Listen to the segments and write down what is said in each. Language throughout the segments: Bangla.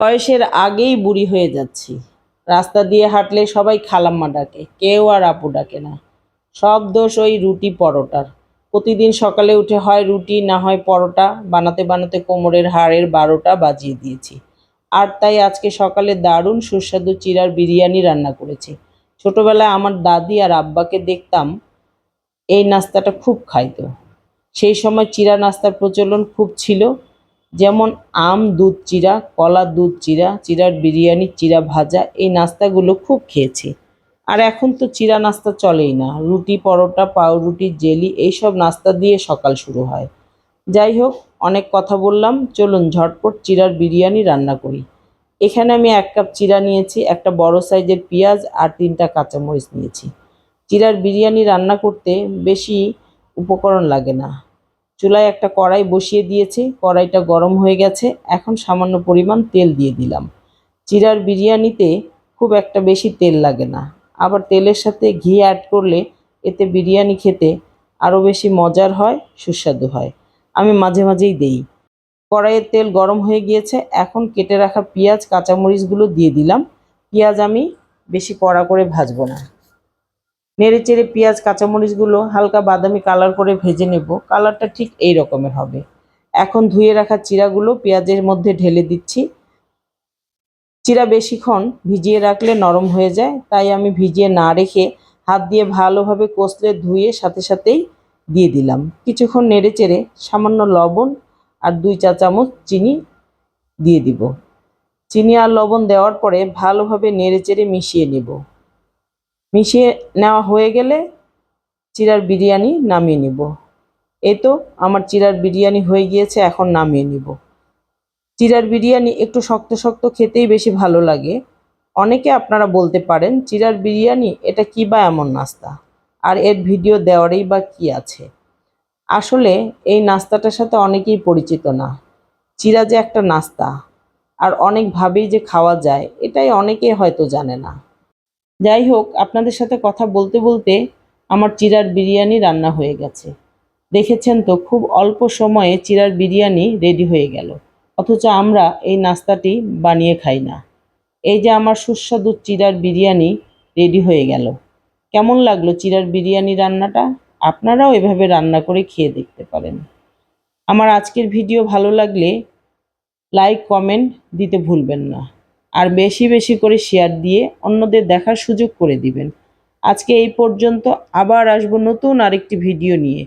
বয়সের আগেই বুড়ি হয়ে যাচ্ছি। রাস্তা দিয়ে হাঁটলে সবাই খালাম্মা ডাকে, কেউ আর আপু ডাকে না। সব দোষ ওই রুটি পরোটার। প্রতিদিন সকালে উঠে হয় রুটি না হয় পরোটা বানাতে বানাতে কোমরের হাড়ের 12টা বাজিয়ে দিয়েছি। আর তাই আজকে সকালে দারুণ সুস্বাদু চিড়ার বিরিয়ানি রান্না করেছি। ছোটবেলায় আমার দাদি আর আব্বাকে দেখতাম এই নাস্তাটা খুব খাইতো। সেই সময় চিড়া নাস্তার প্রচলন খুব ছিল। যেমন আম দুধ চিড়া, কলা দুধ চিড়া, চিড়ার বিরিয়ানি, চিড়া ভাজা, এই নাস্তাগুলো খুব খেয়েছি। আর এখন তো চিড়া নাস্তা চলেই না। রুটি পরোটা পাউরুটি জেলি এইসব নাস্তা দিয়ে সকাল শুরু হয়। যাই হোক, অনেক কথা বললাম, চলুন ঝটপট চিড়ার বিরিয়ানি রান্না করি। এখানে আমি 1 কাপ চিড়া নিয়েছি, একটা বড় সাইজের পেঁয়াজ আর 3টা কাঁচামরিচ নিয়েছি। চিড়ার বিরিয়ানি রান্না করতে বেশি উপকরণ লাগে না। চুলায় একটা কড়াই বসিয়ে দিয়েছি, কড়াইটা গরম হয়ে গেছে। এখন সামান্য পরিমাণ তেল দিয়ে দিলাম। চিড়ার বিরিয়ানিতে খুব একটা বেশি তেল লাগে না, আবার তেলের সাথে ঘি অ্যাড করলে এতে বিরিয়ানি খেতে আরও বেশি মজার হয়, সুস্বাদু হয়। আমি মাঝে মাঝেই দেই। কড়াইয়ের তেল গরম হয়ে গিয়েছে, এখন কেটে রাখা পেঁয়াজ কাঁচামরিচগুলো দিয়ে দিলাম। পেঁয়াজ আমি বেশি কড়া করে ভাজবো না। নেড়েচেড়ে পেঁয়াজ কাঁচামরিচগুলো হালকা বাদামি কালার করে ভেজে নেব। কালারটা ঠিক এই রকমের হবে। এখন ধুয়ে রাখা চিড়াগুলো পেঁয়াজের মধ্যে ঢেলে দিচ্ছি। চিড়া বেশিক্ষণ ভিজিয়ে রাখলে নরম হয়ে যায়, তাই আমি ভিজিয়ে না রেখে হাত দিয়ে ভালোভাবে কষলে ধুয়ে সাথে সাথেই দিয়ে দিলাম। কিছুক্ষণ নেড়েচেড়ে সামান্য লবণ আর 2 চা চামচ চিনি দিয়ে দিব। চিনি আর লবণ দেওয়ার পরে ভালোভাবে নেড়েচেড়ে মিশিয়ে নেব। মিশিয়ে নেওয়া হয়ে গেলে চিড়ার বিরিয়ানি নামিয়ে নেব। এই তো আমার চিড়ার বিরিয়ানি হয়ে গিয়েছে, এখন নামিয়ে নেব। চিড়ার বিরিয়ানি একটু শক্ত শক্ত খেতেই বেশি ভালো লাগে। অনেকে আপনারা বলতে পারেন, চিড়ার বিরিয়ানি এটা কী বা এমন নাস্তা, আর এর ভিডিও দেওয়ারই বা কী আছে। আসলে এই নাস্তাটার সাথে অনেকেই পরিচিত না। চিড়া যে একটা নাস্তা আর অনেকভাবেই যে খাওয়া যায়, এটাই অনেকে হয়তো জানে না। যাই হোক, আপনাদের সাথে কথা বলতে বলতে আমার চিড়ার বিরিয়ানি রান্না হয়ে গেছে। দেখেছেন তো, খুব অল্প সময়ে চিড়ার বিরিয়ানি রেডি হয়ে গেল। অথচ আমরা এই নাস্তাটি বানিয়ে খাই না। এই যে আমার সুস্বাদু চিড়ার বিরিয়ানি রেডি হয়ে গেল। কেমন লাগলো চিড়ার বিরিয়ানি রান্নাটা? আপনারাও এভাবে রান্না করে খেয়ে দেখতে পারেন। আমার আজকের ভিডিও ভালো লাগলে লাইক কমেন্ট দিতে ভুলবেন না। আর বেশি বেশি করে শেয়ার দিয়ে অন্যদের দেখার সুযোগ করে দিবেন। আজকে এই পর্যন্ত, আবার আসবো নতুন আরেকটি ভিডিও নিয়ে।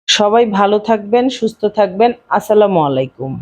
সবাই ভালো থাকবেন, সুস্থ থাকবেন। আসসালামু আলাইকুম।